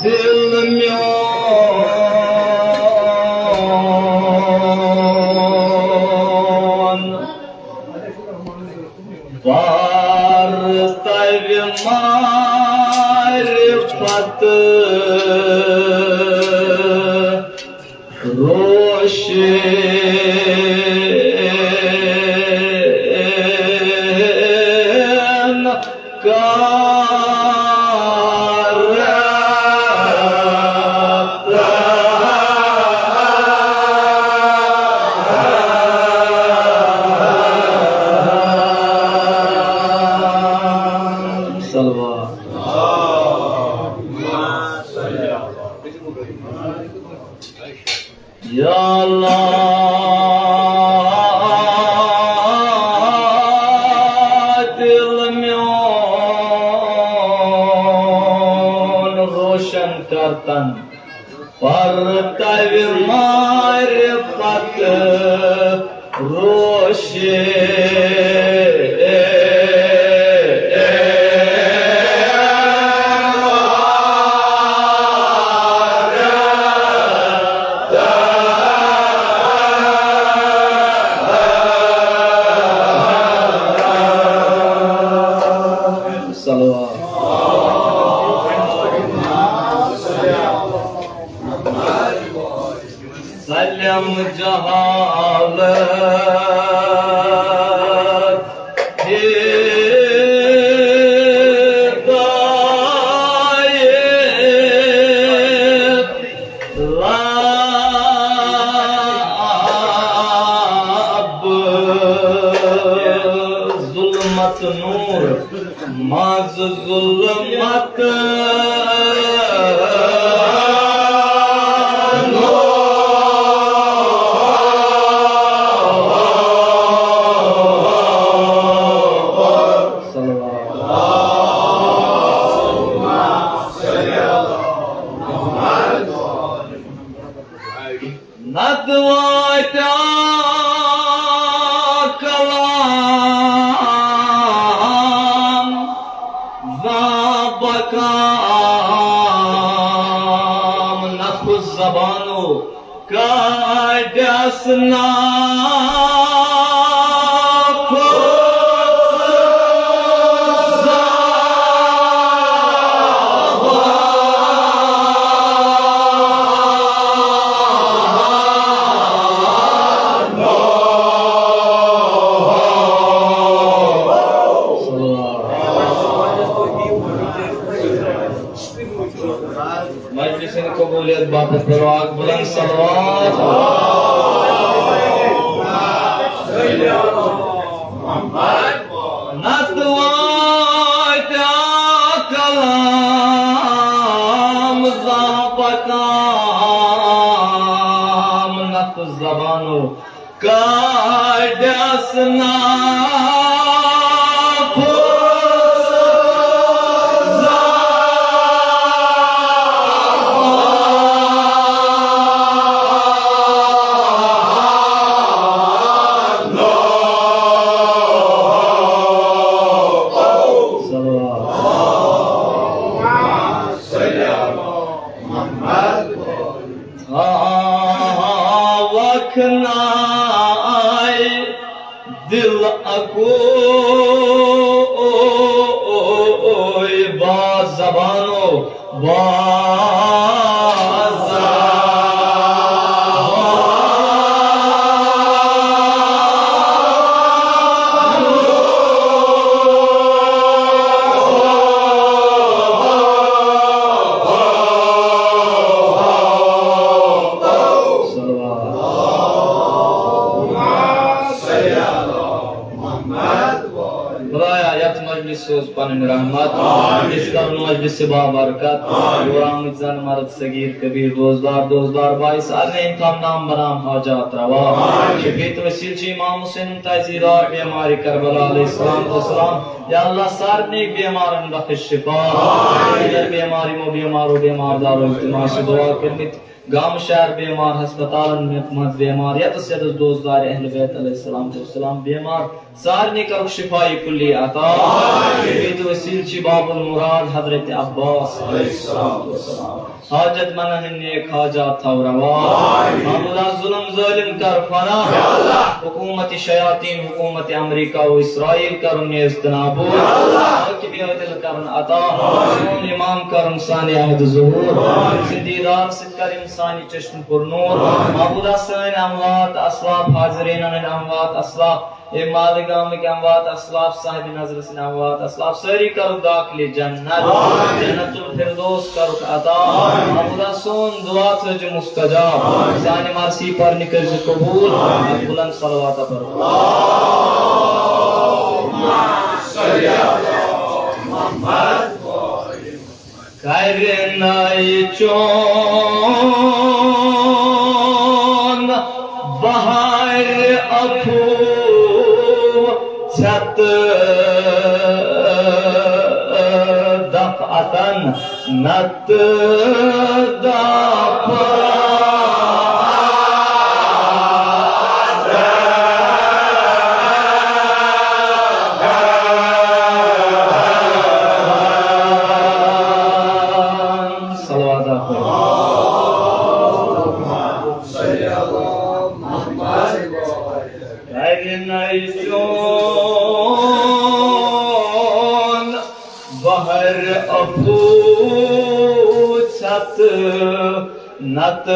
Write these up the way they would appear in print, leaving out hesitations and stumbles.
दिल म्योन वार्तव मारिफत रोशन या अल्लाह दिल म्योन रोशन करतन परतव मारिफत सलम जहालत हिदायत लब जुल्मत नूर माज जुल्मत नदवाता कलाम ज़ाबकाम नफ़्स ज़बानो का डसना मजलिस कबूलियत बापत करो आग बुलंद सलवात नतवाता कलाम ज़ाबकाम नफ़्स ज़बानो का डसना वखनाए दिल अकोई बाज ज़बानो सोच पान रहमत इस्लाम मजलिस से बाबरकत गुलाम जन मर्द सगीर कबीर रोजदार दोजदार भाई सारे इनकाम नाम बनाम हाजात रवा शफीत वसील ची इमाम हुसैन ताजीरा बीमारी करबला अलैहिस्सलाम वसलाम या अल्लाह सारे बीमारन बख्श शिफा इधर बीमारी मो बीमार हो बीमार दारो इल्तिमास दुआ करनी गाम शहर बीमार, हस्पताल में बीमार, यतस यतस दोस्तदार अहल बैत अलैहिस्सलाम बीमार, सारने कर शिफाई कुल्ली अता। तो वसील बाबुल मुराद हजरत अब्बास अलैहिस्सलाम हाजत मनन नेक हाजात था रवा। मामला जुल्म जालिम कर फना, हुकूमत शयातीन हुकूमत अमेरिका व इस्राइल कर नेस्तनाबू, हाकिमियत करन अता, सोन इमाम कर साने अहद ज़ुहूर, सिद्दीदार सिद्दकर इंसानी चश्म पर नूर। मामला सन अमवात अस्लाफ हाज़रीन अमवात अस्लाफ ए मालिगाम के अमवात अस्लाफ साहिब नजर से अमवात अस्लाफ सारी करो दाखिल जन्नत, जन्नतुल फिरदौस करो अता। मामला सोन दुआ तुझे मुस्तजाब, साने मर्सी पर निकल से कबूल, बुलंद सलवात पर करनाई चोन बाहर अफू छत दफअतन नत दफा बहर अफू छत नत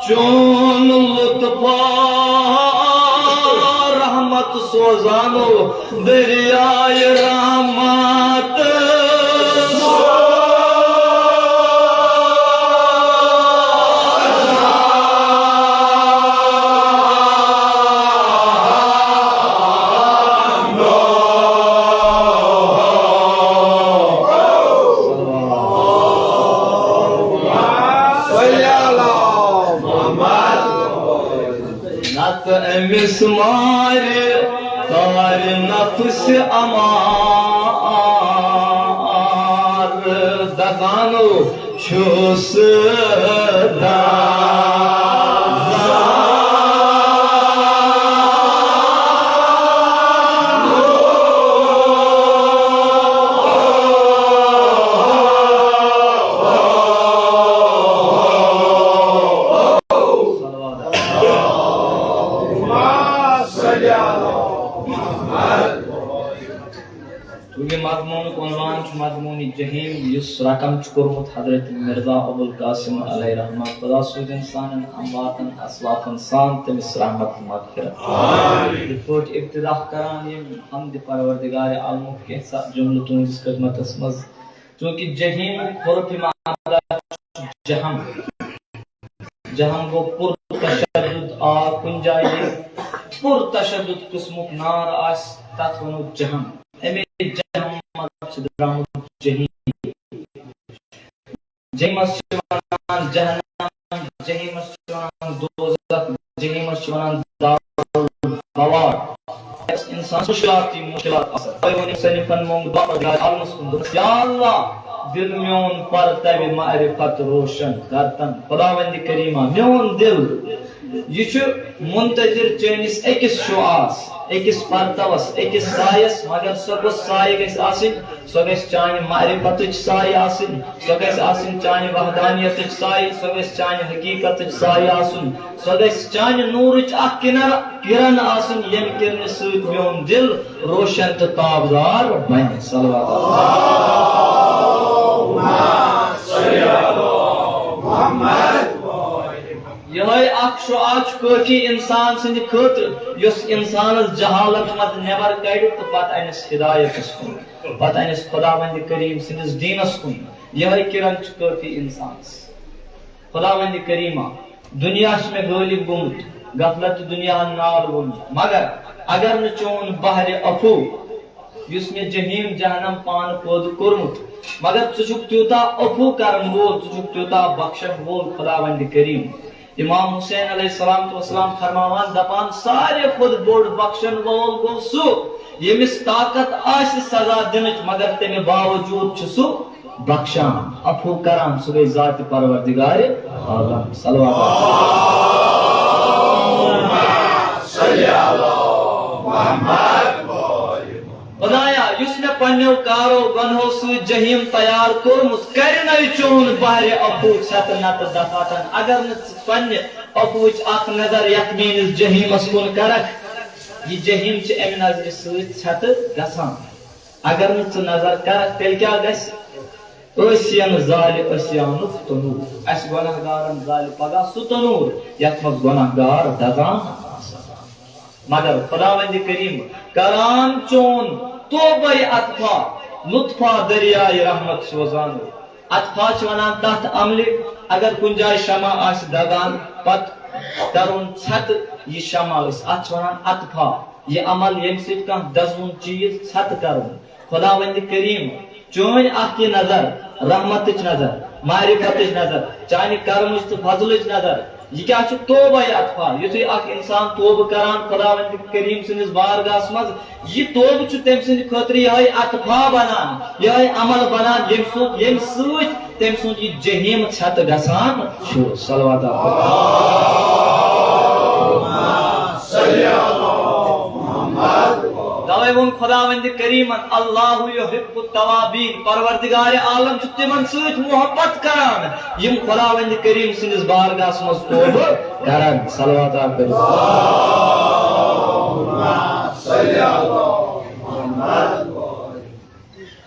चोन लुत्फा रहमत सोजानो दरियाए रहमत मिसमार तार नफ्स अमार दगानो छुस दा मजमून जहीम युस रकम चुकुरमुत हजरत मिर्जा अबुल कासिम अलैहि रहमत खुदा सूज इंसानन अमवातन अस्लाफन सान तमिस रहमत मगफिरत आमीन। रिपोर्ट इब्तिदा करान ये हमद परवरदिगार आलम के साथ जुमलतों इस खिदमत मज क्योंकि जहीम खुरफ मादा जहम जहम वो पुर तशद्दुद आग कुन जाए पुर तशद्दुद किस्मुक नार आस तथ वनो जहम एमे जहम मतलब द्रामुद जहीम जहीम वनान जहन्नम जहीम वनान दोज़ख जहीम वनान दारुल बवार इंसान मुश्किलात असर वनी सनिफन मोंग दुआ आलमस या अल्लाह दिल म्योन पर तब मारिफत रोशन करतन खुदावंद करीमा म्योन दिल यह मुंतजिर चनिस अकिस शुआस अकिस परतवस अकिस सायस मगर सो साय गस सो गस चान मारिफत साय आसिन सो गस आसिन चान वहदानियत साय सो गस चान हकीकत साय आसिन सो गस चान नूर अख किरण आसिन यम किरण सत म्योन दिल रोशन तो ताबदार बन सल्लल्लाहु यह शुआच काफी इंसान सद खतर इंसान जहालत मत नबर कड़ तो पत अनिस हिदायत कुन पत अनिस खुदावंद करीम सदिस दीनस कुन यह किरण काफी इंसान खुदावंद करीमा दुनिया में गालिब गोमुत गफलत दुनिया नाल वो मगर अगर न चोन बहर अफू में जहीम जहनम पान पौध कोर्मुत मगर चुक त्यूता अफू करन वोल चुक त्यूता बख्शन वोल खुदावंद करीम इमाम हुसैन अलैहिस्सलाम फरमावान दपान सारे खुद बोड़ बख्शन वोल गो सु यमिस ताकत आस सजा दिन मगर तमे बावजूद सु बख्शान अफू करान सु गई जात परवरदिगार आलम सल्लल्लाहु खुदाया युसने पन्नो कारो गन्हो सु जहीम तैयार कोरमुस कर न चोन बहरे अफू छत नत दफातन अगर न पन्ने अफू अख नजर यकमीन जहीमस कुन करक ये जहीम छ एम नजर सत छत गसान अगर न च नजर करक तेल क्या गस ओसियन जाल ओसियन तनूर अस गुनाहगारन जाल पगा सु तनूर यत मस गुनाहगार दगान मगर खुदावंद करीम करान चोन तोबई अतफा लुत्फा दरियाए रहमत सोजान अतफा वनान तथ अमल अगर कुन जाय शमा आस दगान पत करुन छत ये शमा अत वनान अतफा ये अमल यम सित का दजमुन चीज छत करुन खुदावंद करीम चोन अख नजर रहमत नजर मारिफत नजर चान कर्म तो फजल नजर यह क्या तोबा अतफा युथु अख इंसान तोब करान खुदावंद करीम सनिस बारगाहस मज यह तोब तम सद खतर यह अतफा बनान यह अमल बनान यम सत तम सुद यह जहीम छत गसान तवे वो खुदावंद करीम अल्लाहु युहिब्बु तवाबीन परवरदिगार आलम तिमन सत मोहब्बत करान यम खुदावंद करीम सनिस बारगाहस मज तौब करान सल्लल्लाहु अलैहि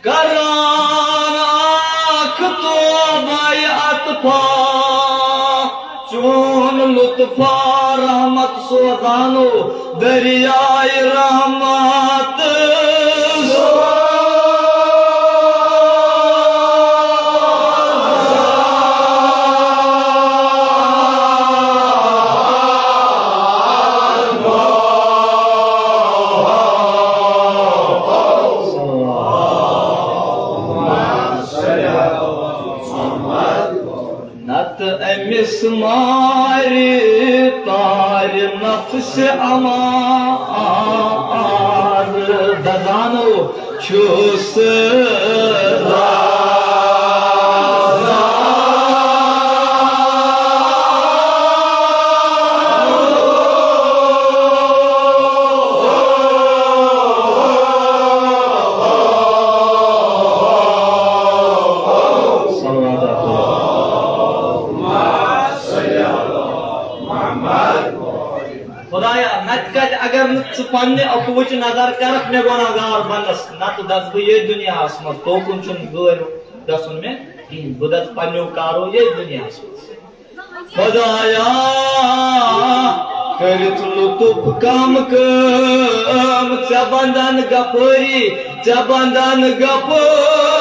करान आख तौबा अतफा चोन लुत्फा रहमत सोजानो दरियाए रहमत अमिस मारे तार नफ्स अमार दजानो छुस पन्ने अफूच नजर करक मे गुनाहगार बनस न तो दस ये दुनिया मज तोकुन गैर गसन में बह दस पन्नो कारो ये दुनिया खुदाया करित लुतुफ कम कम च बंदन गपरी च बंदन गपरी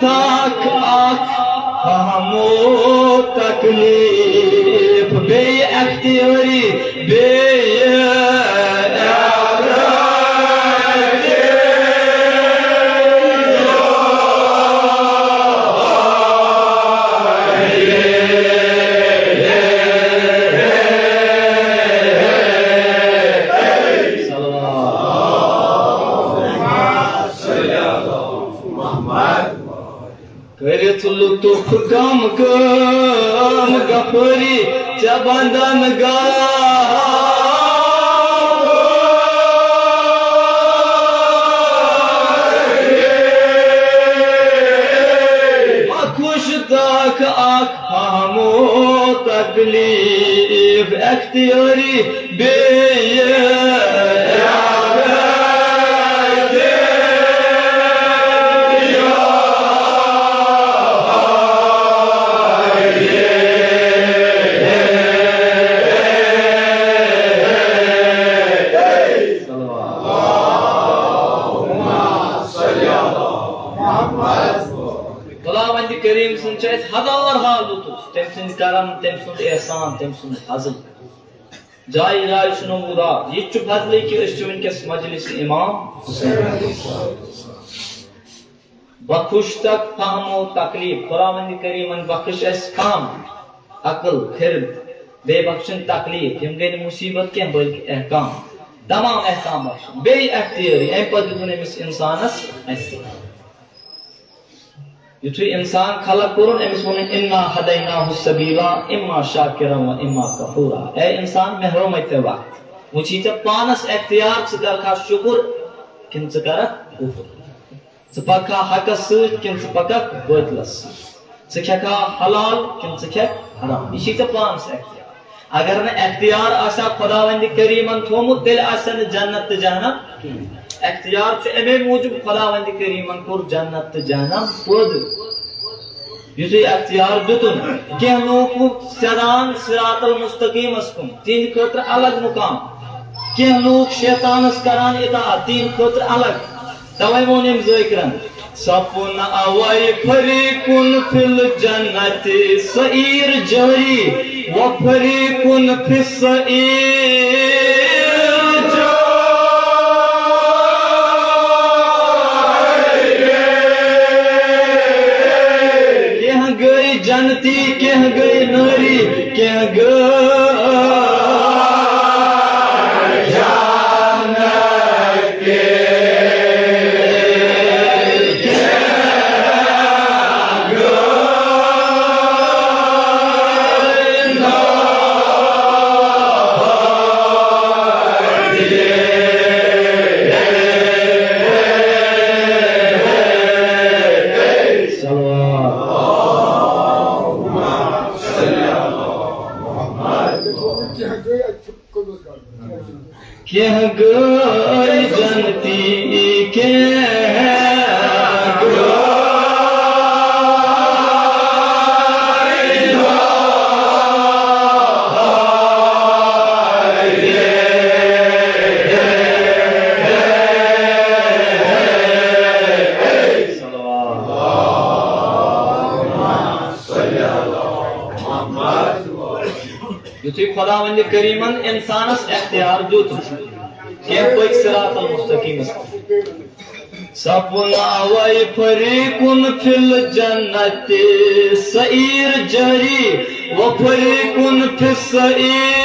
तक हमो तकलीफ बे अख्तियारी बे लुत्फ कम गफरी चबंदन गा खुश तक हमो तकलीफ अख्तियारी बे करीम सुन हजार हाल लुत्फ तम सुन करम तम सुन एहसान तम सुन फजल जाय राय सुनो मुदा ये फजल कि वनकस मजलिस इमाम बखुश तक फहमो तकलीफ खुदावंद करीमन बख्श अस काम अकल फिर बेबख्शन तकलीफ हम गई मुसीबत के बल्कि एहकाम तमाम एहकाम बख्श बे अख्तियारी एम पद दुनिस इंसानस युथु इंसान खलक करुन अमिस वन इन्ना हदैनाहु सबीला इम्मा शाकिरा व इम्मा कफूरा ए इंसान महरोम इत्तबा मुझी ते पानस इख्तियार च कर शुक्र किन च कर च पका हक सत किन च पका बदलस च खका हलाल किन च खक हराम इसी ते पानस इख्तियार अगर न इख्तियार आसा खुदावंद करीमन थोमुत दिल आसन जन्नत जहन्नम इख्तियार अमे मूजूब खुदावंद करीमन कोर जन्नत जहन्नम पद युसि इख्तियार दुतुन के लोग सदान सिरातल मुस्तकीम अस्कुम तीन खतर अलग मुकाम के लोग शैतानस करान इताअत तीन खतर अलग तवै मोनिम ज़िक्रन सपुन अवै फरीकुन फिल जन्नति सईर जरी व फरीकुन फिस सईर जनती कह गई नारी कह कह गई जनती खुदावंद करीमन इंसानस इख्तियार दुत के पक सिरातल मुस्तकीम सपुन अवै फरीकुन फिल जन्नति सईर जरी व फरीकुन फिस सईर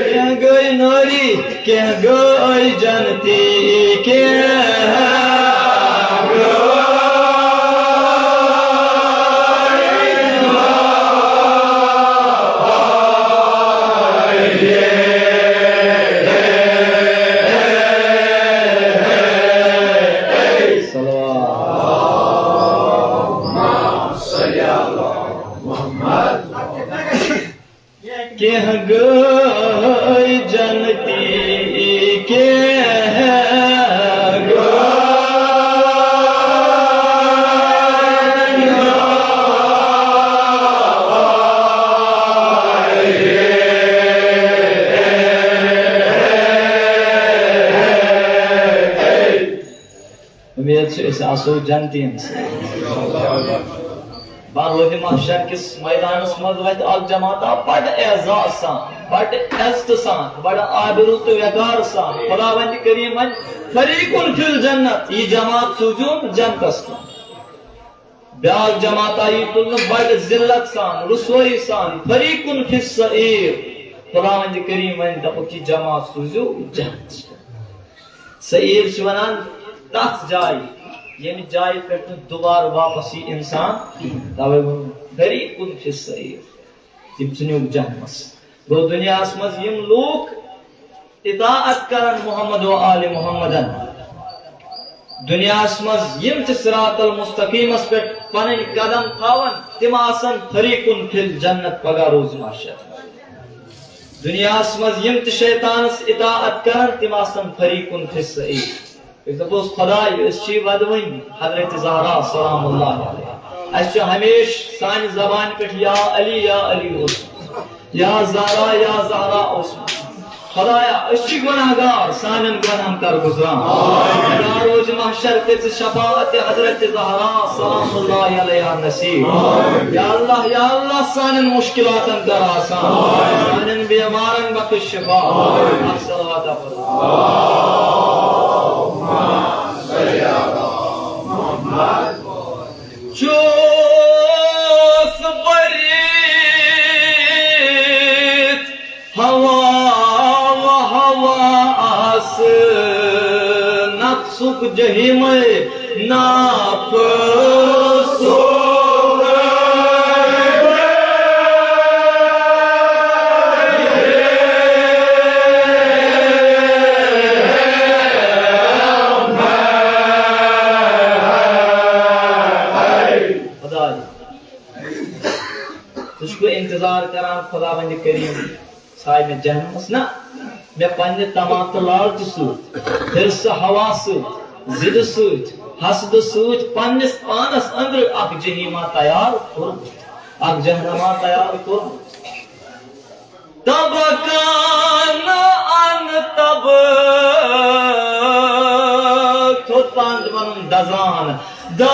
कह गई नारी कह गई जनती के कह गई जनती के इस आसो जनतियन बारोद महशर किस मैदान मज वत अल जमात बड़ एजाज सान बड़ इज्जत सान बड़ आबरू तो वकार सान खुदावंद करीम फरीकुन फिल जन्नत ये जमात सूजून जन्नत ब्याज जमात आई तुल बड़ जिल्लत सान रुसवाई सान फरीकुन फिस सईर खुदावंद करीम दपकी जमात सूजू जन्नत सईर वनान तथ जाय यम जाय पे दोबार वापस ये इंसान तवे फरीकुन फिस सईर तिम सुन्युक जन्नत गो दुनिया मज यम लोग इताअत करन मोहम्मद व आले मोहम्मदन दुनिया मज यम सिरातल मुस्तकीम पे पन कदम थावन तिम आसन फरीकुन फिल जन्नत पगा रोज महशर दुनिया मज यम शैतानस इताअत करन तिम आसन फरीकुन फिस सईर दपोस खुदाई वदवन हजरत ज़हरा सलामुल्लाह अलैहा हमेश सान जबान पे या अली ओस या ज़हरा ओस खुदाया गुनाहगार सानन गुनाह कर गुजरान रोज महशर पे शफाअत हजरत ज़हरा सलामुल्लाह अलैहा नसीब या अल्लाह सानन मुश्किलातन कर आसान सानन बीमारन बख्श शिफा सल्लल्लाहु अलैहि चोस बरीत हवास नक्सुक जहीम नाफसो इंतजार करान खुदावंद करीम साय में जहन्नम ना मैं पन्ने तमाम लालच सूत हिर्स हवा सूत जिद सूत हसद सूत पन्निस पानस अंदर अक जहीमा तैयार कर अक जहन्नमा तैयार कर तब कान अन तब तो तांज बनम दजान दा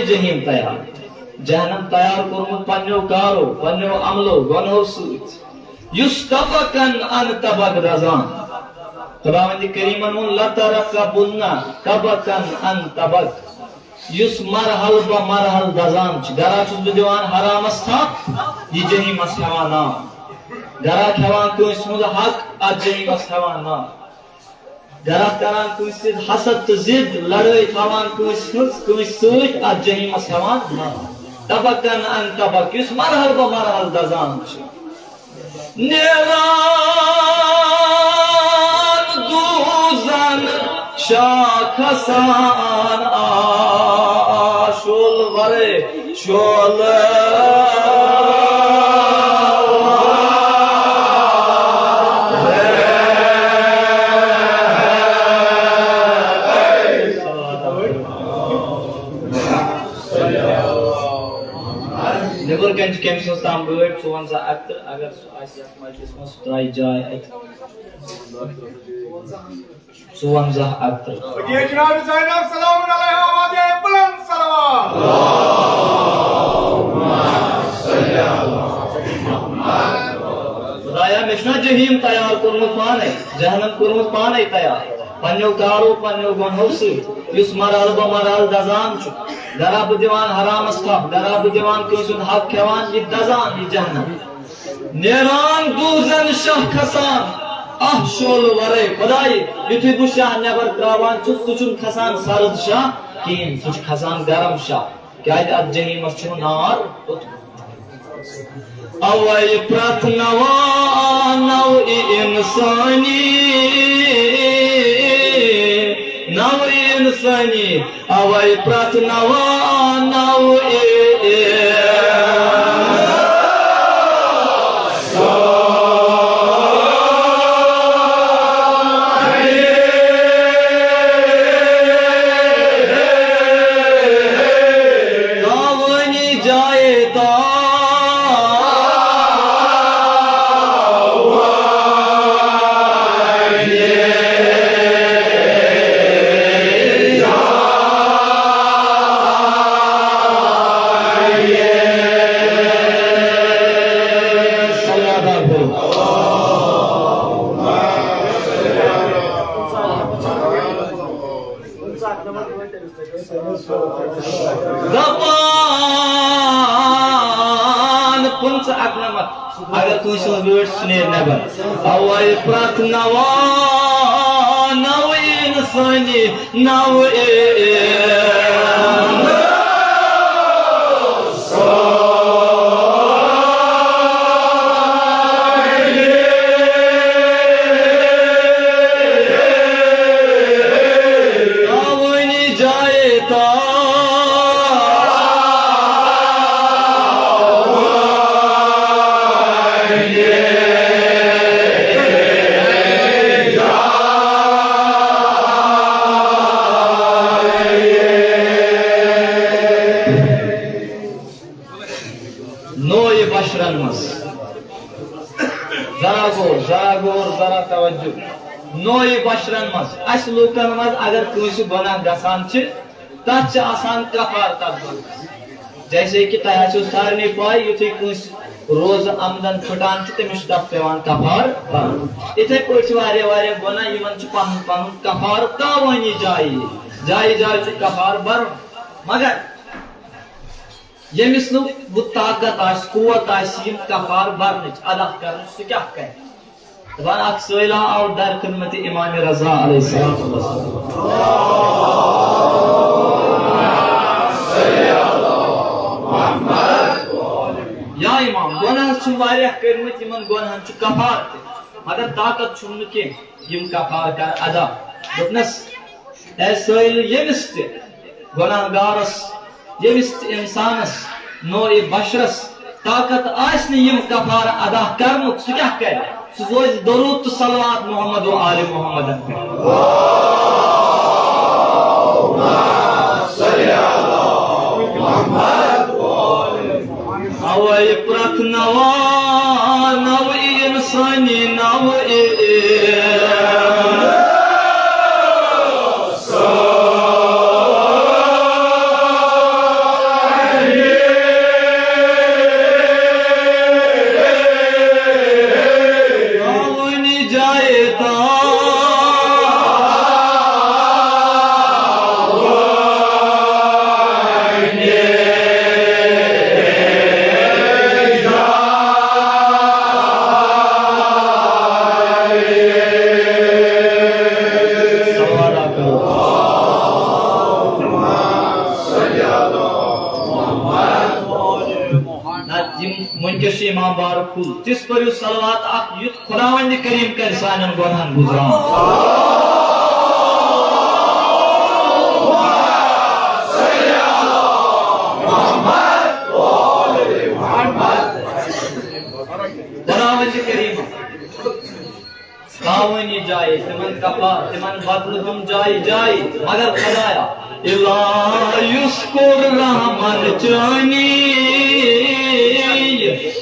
जहीम तैयार जहन्नम तैयार कोरमुत पन्नो कारो पन्नो अमलो गनो सूत युस्तबकन अन तबक रज़ान खुदावंद करीमन लतरकबुन्ना तबकन अन तबक युस मरहल ब मरहल दजान गरा छुस दिवान हरामस था ये जहीमस हवाना गरा खवान कोइस मुद हक आ जहीमस हवाना गरा करान कुछ हसद तो जिद लड़ाई थवान कुछ सूच आ जहीमस हवान ना तबकन अन तबक किस मरहल ब मरहल दजान नेवान दूजन शाखसान आशुल वरे शोल Kemst ons dan beurt zo onze actor agar als je maar dit ons try jai zo onze actor ये जनाब ज़ैनब सलाम अलैहा वाजे बुलंद सलवात खुदाया मिशना जहीम तैयार कुरमुत पाने जहन्नम कुरमुत पाने तैयार पन्नो कारो पन्नो गनोसी युस मराल ब मराल दजान छु दराब दीवान हराम अस्ता दराब दीवान कोसुन हक खवान ये दजान ये जहन्नम नेरान दूजन शाह खसान आह शोल वरे खुदाई युथि बुशाह नेबर त्रावान चुन खसान सरद शाह कीन सुच खसान गरम शाह क्या अद जहीम छु नार अवय प्रथनवा नव इंसानी insani avai pratnava nav अगर तू वर्ड सुने नबर अवै प्रार्थनावा नव इंसानी नव नोई बशरन मज अस लूकन मज अगर कंस गुनाह गसान तथ आसान कफार तब्दील जैसे कि तह सारे पाई युथु कंस रोज आमदन फुटान तमिस तथ पेवान कफार इथे पे गुनाह इन पन पन कफार तावानी जाय जाय जाय कफार बर मगर यमिस वो ताकत कुत कफार भरन अदा कर सह क्या कर वन अख सैला और दर खिदमत इमाम रजा या इमाम गुनाह कर्मत गुनाहन कफार मगर ताकत यम कफार कर अदा दोपनस ए सैल यमिस गुनाहगारस यमिस इंसानस नो बशरस ताकत यम कफार अदा कर्मुक सह क्या कर दरूद तो सलवात मोहम्मद व आले मोहम्मद अवै प्रार्थनावा नव इंसानी नव इमाम बारक तिस पर सलवात युथ खुदावंद करीम कर सानन गुनाहन गुजरान खुदावंद करीम तावनी जाए तिमन कफा तिमन बदल हम जाए जाए मगर खुदाया इला युस्कुर रहमान चानी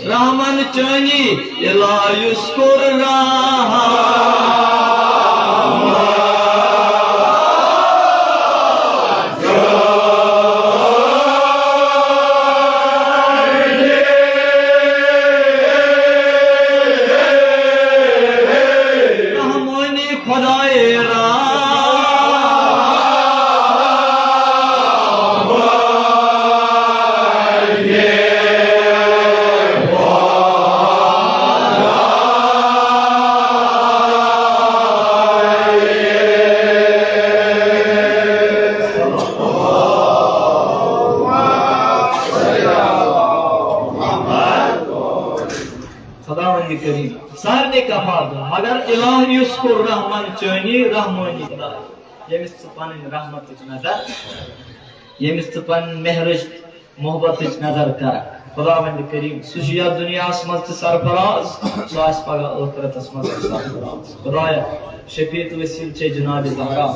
रहमान चानी इला युस्कुर रहमानी खुदाए सारे कफा मगर इलाह युस्कुर रहमान चानी रहमानी यमिस पन रहमत नजर यमिस पन मेहरज मोहब्बत नजर कर खुदावंद करीम सुजिया दुनिया मज सरफराज सह पगह आखिरतस मज सरफराज खुदाया शफीत वसील छे जनाब ज़हरा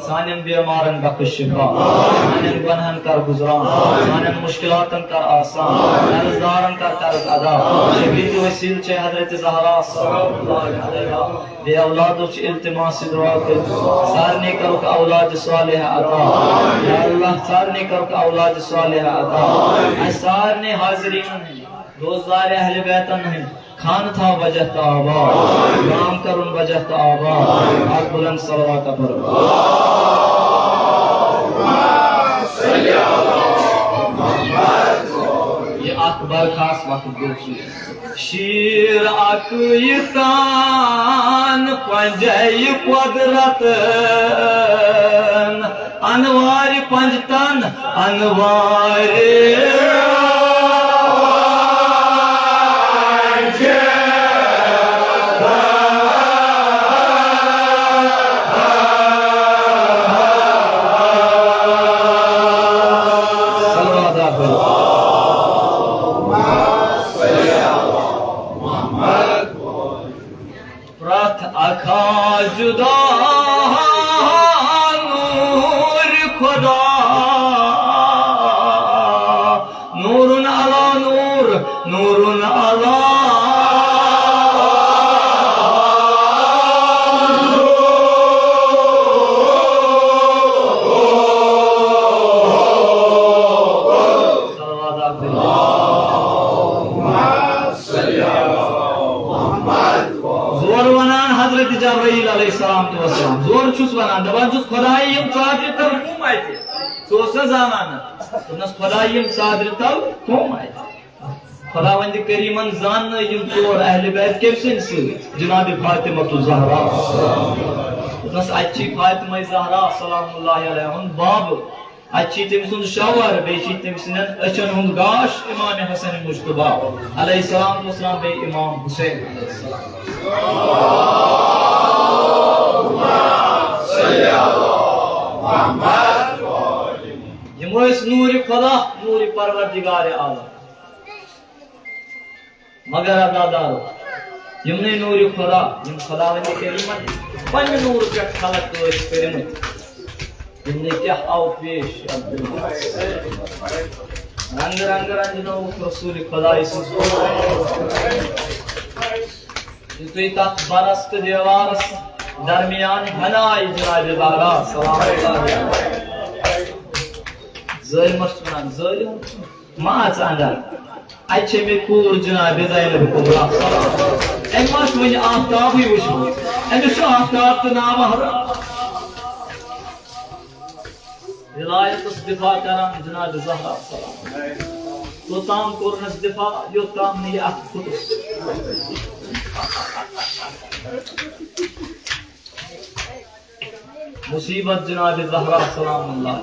सानन बेमारन बख्श शिफा सानन गुनहन कर गुजरान सानन मुश्किलातन कर आसान कर्जदारन कर कर्ज अदा शफीत वसील छे हजरत ज़हरा सल्लल्लाहु अलैहि बे औलाद छ इल्तिमास दुआ कर सारने करो का औलाद सालेह अता या अल्लाह सारने करो का औलाद सालेह अता सारने हाजिरीन रोज़दार अहले बैतन हैं खान था वजह ताबा नाम करुन वजह ताबा और बुलंद सलवात पर ये अकबर खास वक्त दोस्तों शीर अकयतान पंजय कुदरत अनवार पंजतन अनवार जुदा नूर खुदा नूरुन अला नूर नूरुन अला जोर छुस वनान दपान छुस खुदाई यम सादर तल कम आते सोस जानान दोनस खुदाई यम सादर तल कम आते खुदावंद करीमन जान यम चोर अहले बैत केसन से जनाब फातिमा ज़हरा दोनस अच्छी फातिमा ज़हरा सलामुल्लाह अलैहा बाब अच्छी तमसुन शवर बेची तमसन अचन हुन गाश इमाम हसन मुज्तबा अलैहिस्सलाम वसलाम बे इमाम हुसैन यमोस नूर खुदा नूर परवरदिगार आलम मगर अदादारो यमने नूर खुदा यम खुदावंद करीमन पन नूर पे खलक तो करम यमने क्या आओ पेश रंग रंग रंजनो रसूल खुदा तो तक बरस्त देवारस दरमियान हनाई जनाब ज़हरा सलाम ज़ालिम मस्तनान ज़ालिम माच अंदर अच्छे में कूर जनाब ज़ैनब कुबरा एम मस वन आफ्ताब ही वुशु एम शो आफ्ताब तो नाम हरा विलायत दिफा करान जनाब ज़हरा सलाम तो ताम कोरनस दिफा यो ताम ने अख खुदस मुसीबत जनाब ज़हरा सलामुल्लाह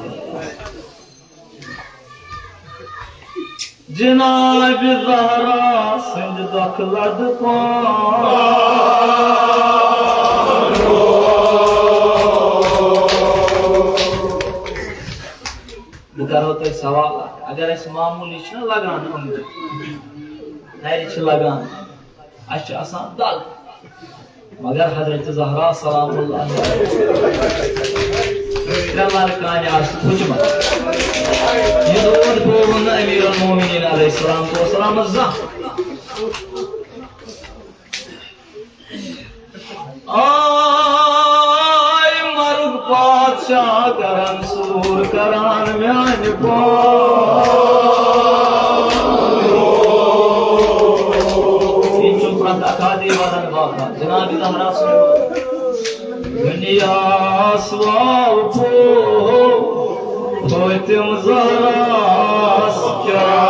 जनाब ज़हरा सिंध दख लद करो तो सवाल अगर इस मामूली छ लगान हम नरी छ लगान अच्छा आसान दल मगर हजरत ज़हरा सलामुल्लाह अलैहा कान आस पुजमा ये दोद बोवन अमीरुल मोमिनीन अलैहिस्सलाम तो सलाम आय मर्ग पातशाह करन सूर करान म्यान पा जनाब ज़हरा दुनिया स्वाव को तुम ज़हरा क्या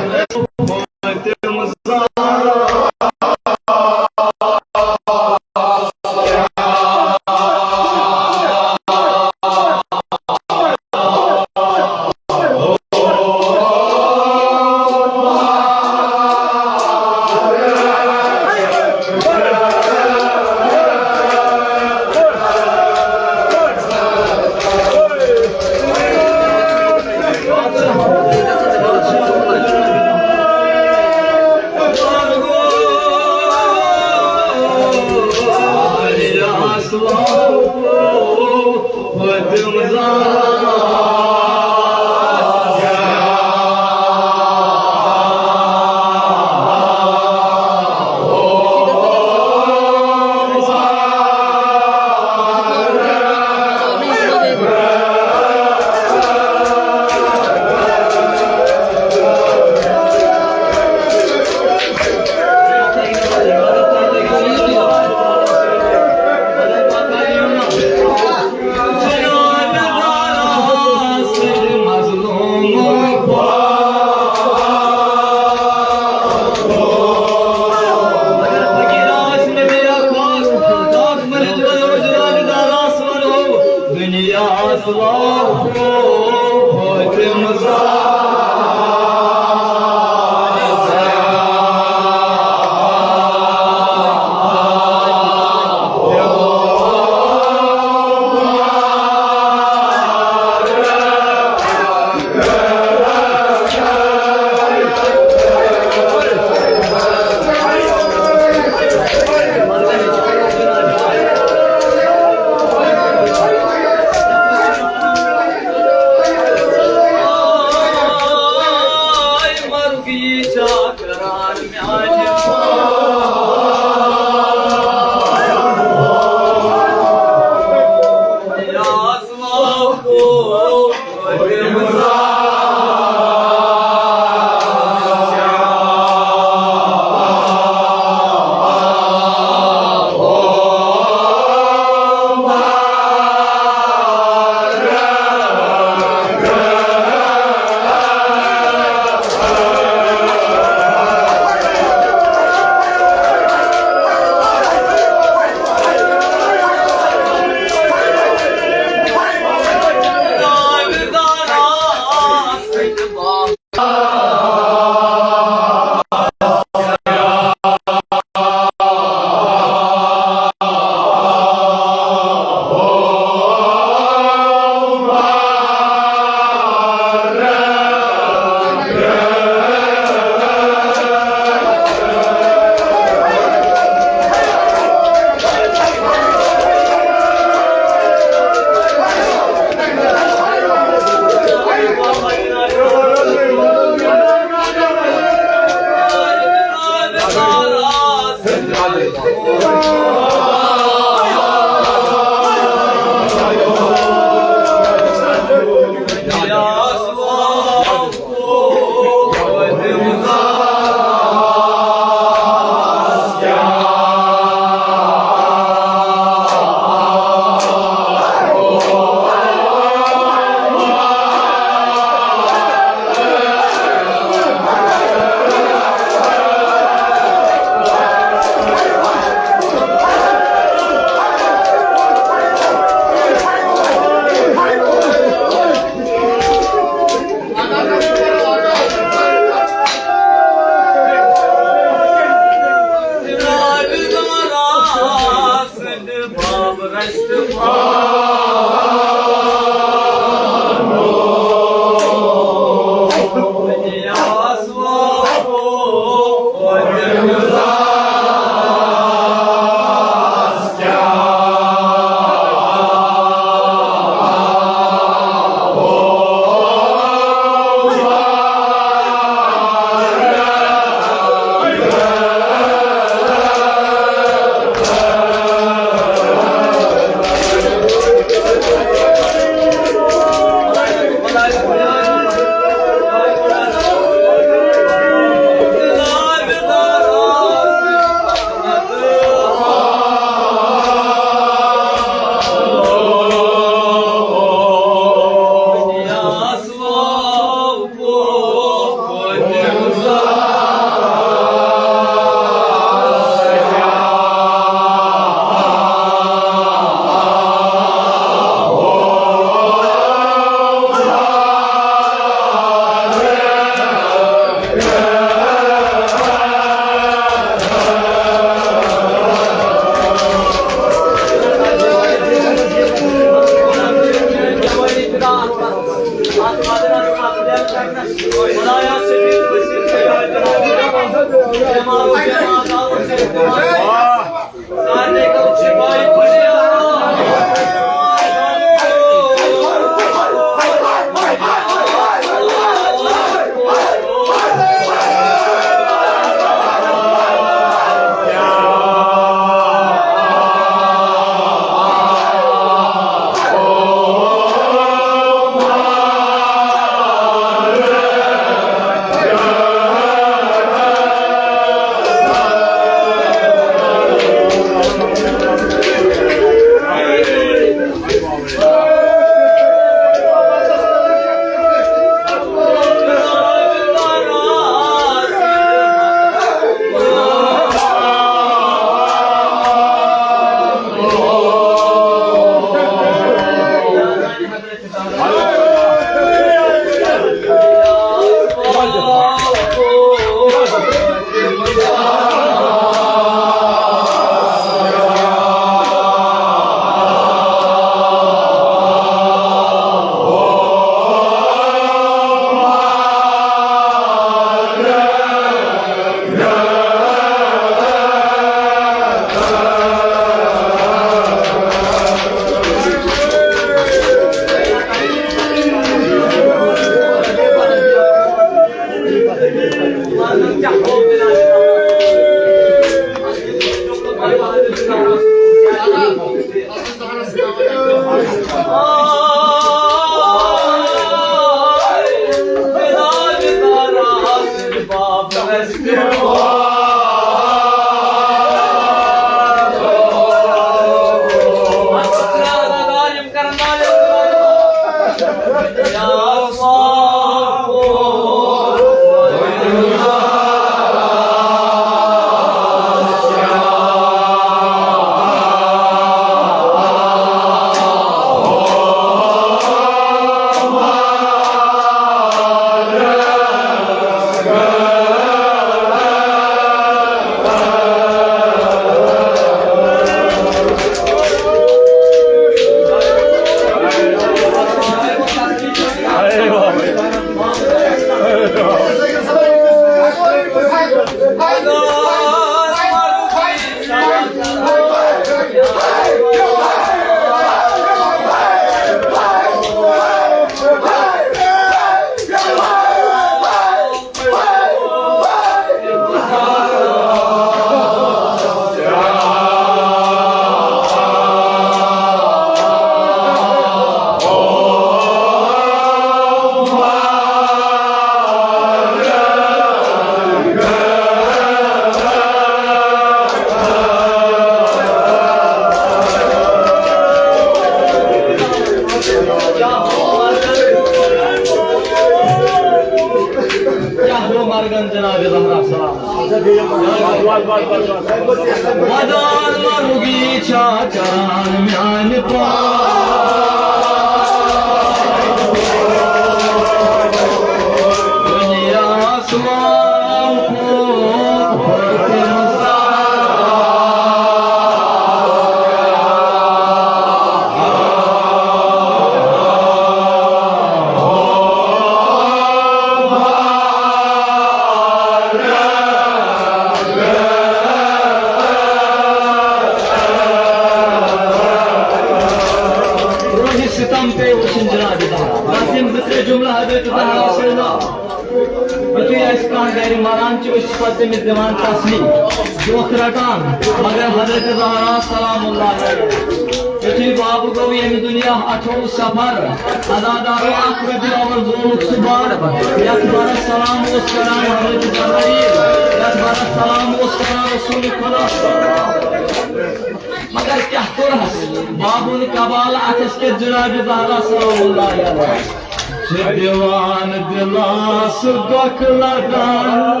Divan dilas dokladan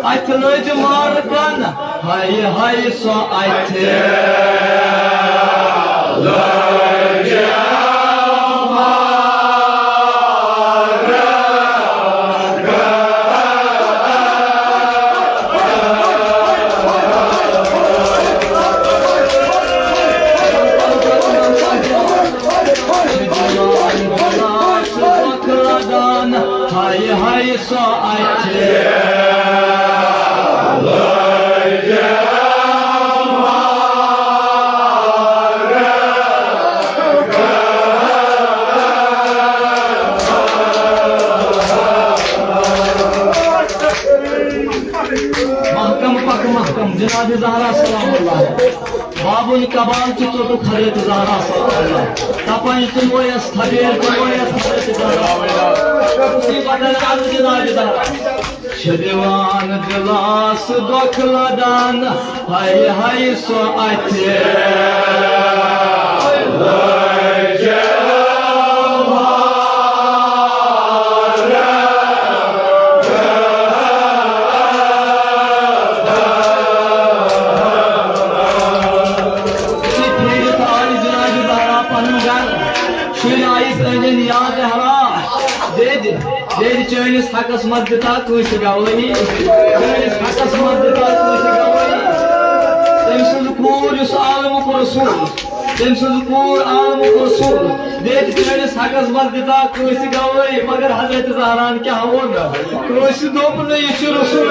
Aytılıc markan hay hay so hay hay so mahkam Cenab-ı Zahra salamullah Babul kabal tutup Hazreti Zahra salamullah Tapanç tumoyas tabir tumoyas Hazreti Zahra Sifatın adı Cenab-ı Zahra Şedivan dilas dokladan hay hay so Dedi çöyünüz hakas maddeta kuysu gavlayı Çöyünüz hakas maddeta kuysu gavlayı Temsiz kur alımı kurusun Temsiz kur alımı kurusun Dedi çöyünüz hakas maddeta kuysu gavlayı Magar Hazreti Zahra'nın kya havona Kuysu domunu yüşü Resul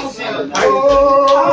मुसीबत